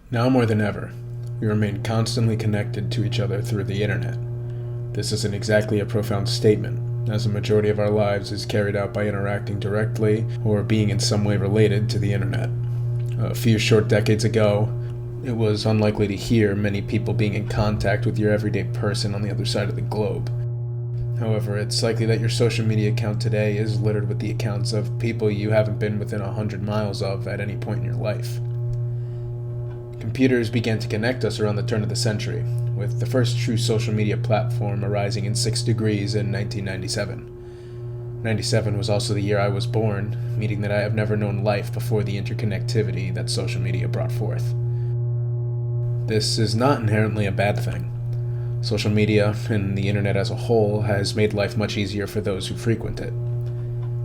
Now more than ever, we remain constantly connected to each other through the internet. This isn't exactly a profound statement, as the majority of our lives is carried out by interacting directly or being in some way related to the internet. A few short decades ago, it was unlikely to hear many people being in contact with your everyday person on the other side of the globe. However, it's likely that your social media account today is littered with the accounts of people you haven't been within 100 miles of at any point in your life. Computers began to connect us around the turn of the century, with the first true social media platform arising in 6 Degrees in 1997. 97 was also the year I was born, meaning that I have never known life before the interconnectivity that social media brought forth. This is not inherently a bad thing. Social media, and the internet as a whole, has made life much easier for those who frequent it.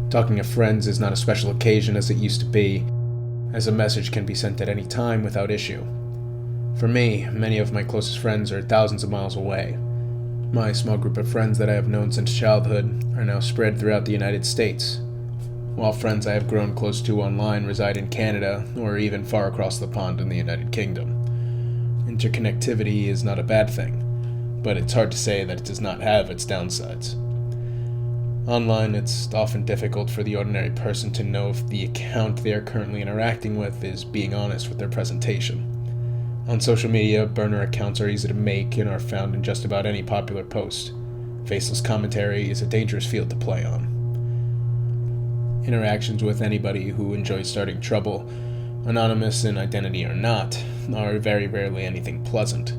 Talking to friends is not a special occasion as it used to be, as a message can be sent at any time without issue. For me, many of my closest friends are thousands of miles away. My small group of friends that I have known since childhood are now spread throughout the United States, while friends I have grown close to online reside in Canada or even far across the pond in the United Kingdom. Interconnectivity is not a bad thing, but it's hard to say that it does not have its downsides. Online, it's often difficult for the ordinary person to know if the account they are currently interacting with is being honest with their presentation. On social media, burner accounts are easy to make and are found in just about any popular post. Faceless commentary is a dangerous field to play on. Interactions with anybody who enjoys starting trouble, anonymous in identity or not, are very rarely anything pleasant.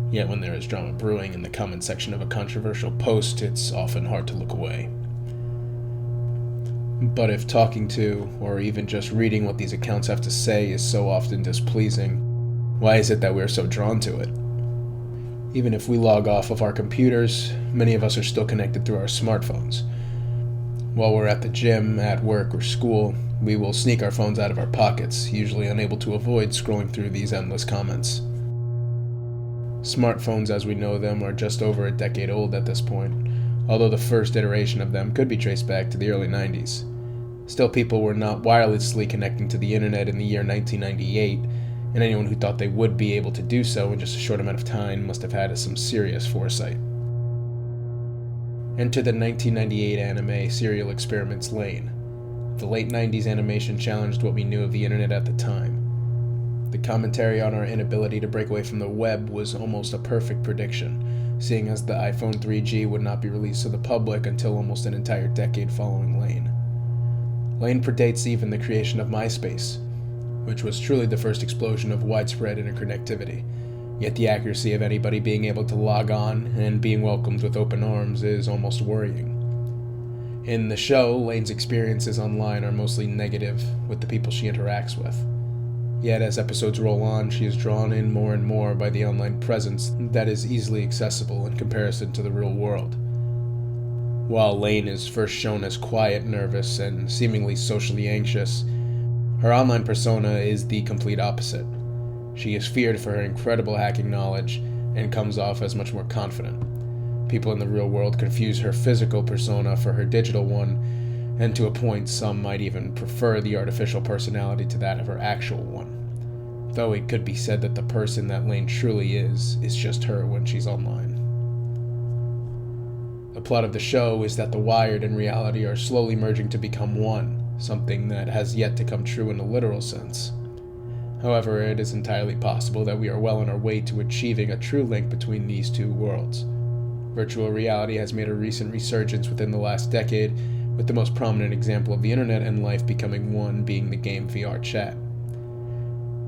Yet when there is drama brewing in the comment section of a controversial post, it's often hard to look away. But if talking to, or even just reading what these accounts have to say is so often displeasing, why is it that we're so drawn to it? Even if we log off of our computers, many of us are still connected through our smartphones. While we're at the gym, at work, or school, we will sneak our phones out of our pockets, usually unable to avoid scrolling through these endless comments. Smartphones as we know them are just over a decade old at this point, although the first iteration of them could be traced back to the early 90s. Still, people were not wirelessly connecting to the internet in the year 1998, and anyone who thought they would be able to do so in just a short amount of time must have had some serious foresight. Enter the 1998 anime serial Experiments Lain. The late 90s animation challenged what we knew of the internet at the time. The commentary on our inability to break away from the web was almost a perfect prediction, seeing as the iPhone 3G would not be released to the public until almost an entire decade following Lain. Lain predates even the creation of MySpace, which was truly the first explosion of widespread interconnectivity, yet the accuracy of anybody being able to log on and being welcomed with open arms is almost worrying. In the show, Lane's experiences online are mostly negative with the people she interacts with. Yet as episodes roll on, she is drawn in more and more by the online presence that is easily accessible in comparison to the real world. While Lain is first shown as quiet, nervous, and seemingly socially anxious, her online persona is the complete opposite. She is feared for her incredible hacking knowledge and comes off as much more confident. People in the real world confuse her physical persona for her digital one, and to a point some might even prefer the artificial personality to that of her actual one. Though it could be said that the person that Lain truly is just her when she's online. The plot of the show is that the wired and reality are slowly merging to become one, something that has yet to come true in a literal sense. However, it is entirely possible that we are well on our way to achieving a true link between these two worlds. Virtual reality has made a recent resurgence within the last decade, with the most prominent example of the internet and life becoming one being the game VR chat.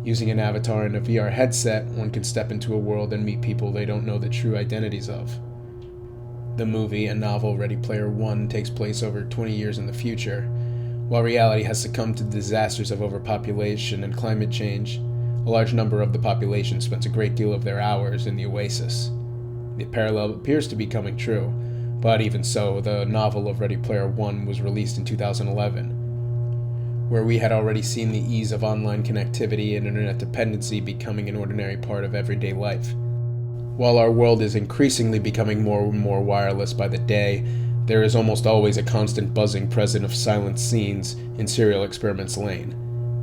Using an avatar in a VR headset, one can step into a world and meet people they don't know the true identities of. The movie and novel Ready Player One takes place over 20 years in the future. While reality has succumbed to the disasters of overpopulation and climate change, a large number of the population spends a great deal of their hours in the oasis. The parallel appears to be coming true, but even so, the novel of Ready Player One was released in 2011, where we had already seen the ease of online connectivity and internet dependency becoming an ordinary part of everyday life. While our world is increasingly becoming more and more wireless by the day, there is almost always a constant buzzing present of silent scenes in serial Experiments Lain.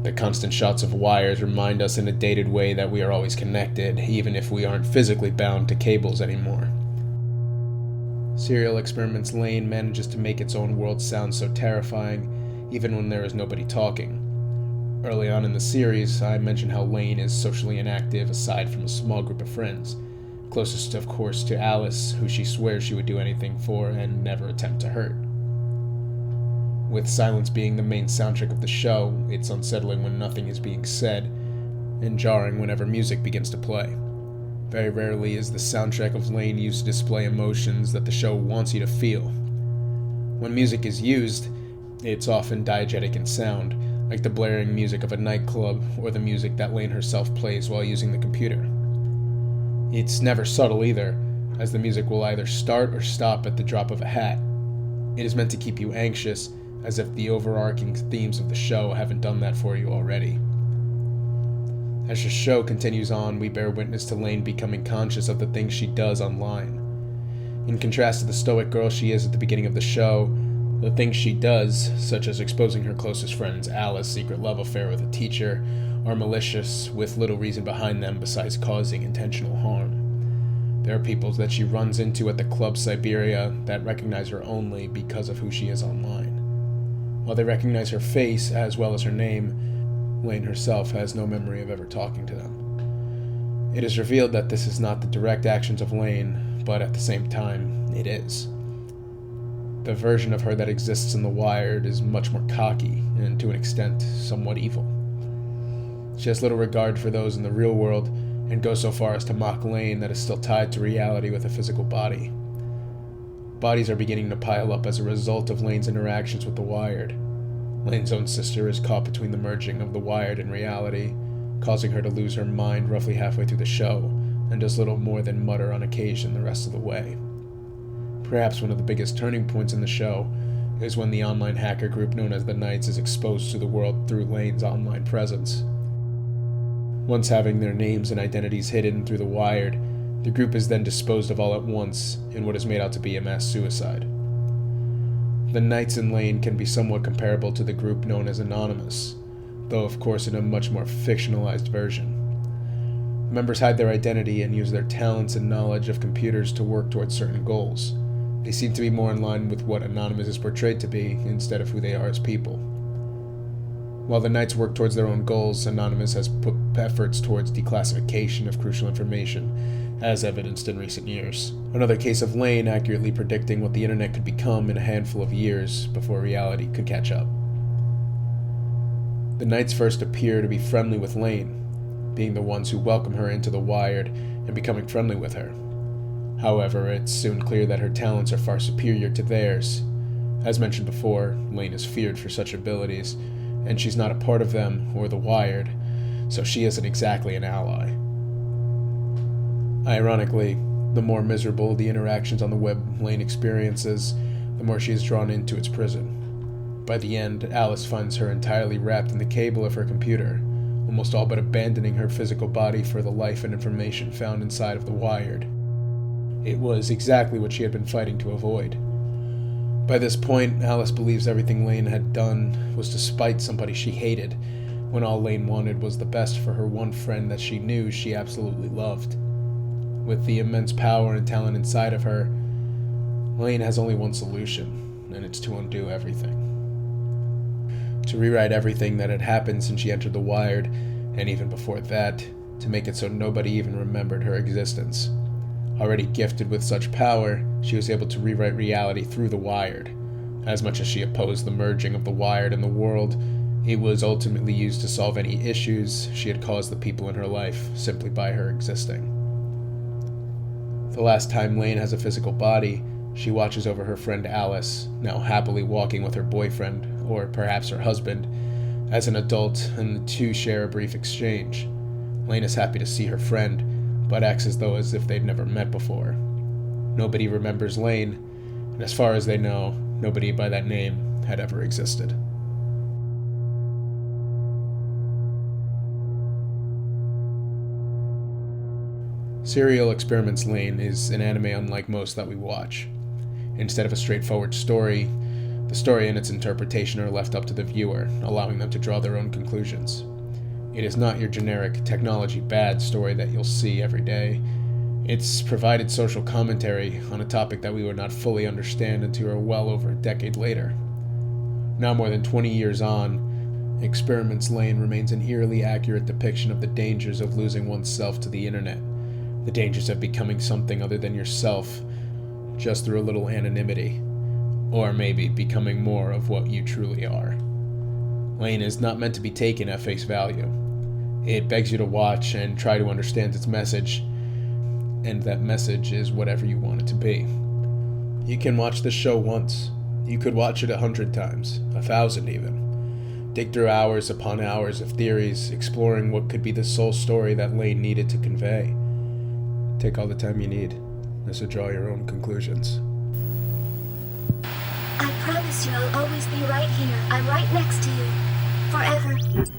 The constant shots of wires remind us in a dated way that we are always connected, even if we aren't physically bound to cables anymore. Serial Experiments Lain manages to make its own world sound so terrifying, even when there is nobody talking. Early on in the series, I mentioned how Lain is socially inactive aside from a small group of friends, closest of course to Alice, who she swears she would do anything for and never attempt to hurt. With silence being the main soundtrack of the show, it's unsettling when nothing is being said, and jarring whenever music begins to play. Very rarely is the soundtrack of Lain used to display emotions that the show wants you to feel. When music is used, it's often diegetic in sound, like the blaring music of a nightclub or the music that Lain herself plays while using the computer. It's never subtle either, as the music will either start or stop at the drop of a hat. It is meant to keep you anxious, as if the overarching themes of the show haven't done that for you already. As the show continues on, we bear witness to Lain becoming conscious of the things she does online. In contrast to the stoic girl she is at the beginning of the show, the things she does, such as exposing her closest friend's Alice's secret love affair with a teacher, are malicious, with little reason behind them besides causing intentional harm. There are people that she runs into at the Club Siberia that recognize her only because of who she is online. While they recognize her face as well as her name, Lain herself has no memory of ever talking to them. It is revealed that this is not the direct actions of Lain, but at the same time, it is. The version of her that exists in The Wired is much more cocky, and to an extent, somewhat evil. She has little regard for those in the real world, and goes so far as to mock Lain that is still tied to reality with a physical body. Bodies are beginning to pile up as a result of Lain's interactions with The Wired. Lain's own sister is caught between the merging of The Wired and reality, causing her to lose her mind roughly halfway through the show, and does little more than mutter on occasion the rest of the way. Perhaps one of the biggest turning points in the show is when the online hacker group known as the Knights is exposed to the world through Lain's online presence. Once having their names and identities hidden through The Wired, the group is then disposed of all at once in what is made out to be a mass suicide. The Knights in Lain can be somewhat comparable to the group known as Anonymous, though of course in a much more fictionalized version. Members hide their identity and use their talents and knowledge of computers to work towards certain goals. They seem to be more in line with what Anonymous is portrayed to be, instead of who they are as people. While the Knights work towards their own goals, Anonymous has put efforts towards declassification of crucial information, as evidenced in recent years. Another case of Lain accurately predicting what the internet could become in a handful of years before reality could catch up. The Knights first appear to be friendly with Lain, being the ones who welcome her into the Wired and becoming friendly with her. However, it's soon clear that her talents are far superior to theirs. As mentioned before, Lain is feared for such abilities, and she's not a part of them or the Wired, so she isn't exactly an ally. Ironically, the more miserable the interactions on the web Lain experiences, the more she is drawn into its prison. By the end, Alice finds her entirely wrapped in the cable of her computer, almost all but abandoning her physical body for the life and information found inside of the Wired. It was exactly what she had been fighting to avoid. By this point, Alice believes everything Lain had done was to spite somebody she hated, when all Lain wanted was the best for her one friend that she knew she absolutely loved. With the immense power and talent inside of her, Lain has only one solution, and it's to undo everything. To rewrite everything that had happened since she entered the Wired, and even before that, to make it so nobody even remembered her existence. Already gifted with such power, she was able to rewrite reality through the Wired. As much as she opposed the merging of the Wired and the world, it was ultimately used to solve any issues she had caused the people in her life simply by her existing. The last time Lain has a physical body, she watches over her friend Alice, now happily walking with her boyfriend, or perhaps her husband, as an adult, and the two share a brief exchange. Lain is happy to see her friend, but acts as though as if they'd never met before. Nobody remembers Lain, and as far as they know, nobody by that name had ever existed. Serial Experiments Lain is an anime unlike most that we watch. Instead of a straightforward story, The story and its interpretation are left up to the viewer, allowing them to draw their own conclusions. It is not your generic technology bad story that you'll see every day. It's provided social commentary on a topic that we would not fully understand until well over a decade later. Now more than 20 years on, Experiments Lain remains an eerily accurate depiction of the dangers of losing oneself to the internet, the dangers of becoming something other than yourself, just through a little anonymity, or maybe becoming more of what you truly are. Lain is not meant to be taken at face value. It begs you to watch and try to understand its message, and that message is whatever you want it to be. You can watch this show once. You could watch it 100 times, 1,000 even. Dig through hours upon hours of theories, exploring what could be the sole story that Lain needed to convey. Take all the time you need, as to draw your own conclusions. I promise you I'll always be right here. I'm right next to you. Forever.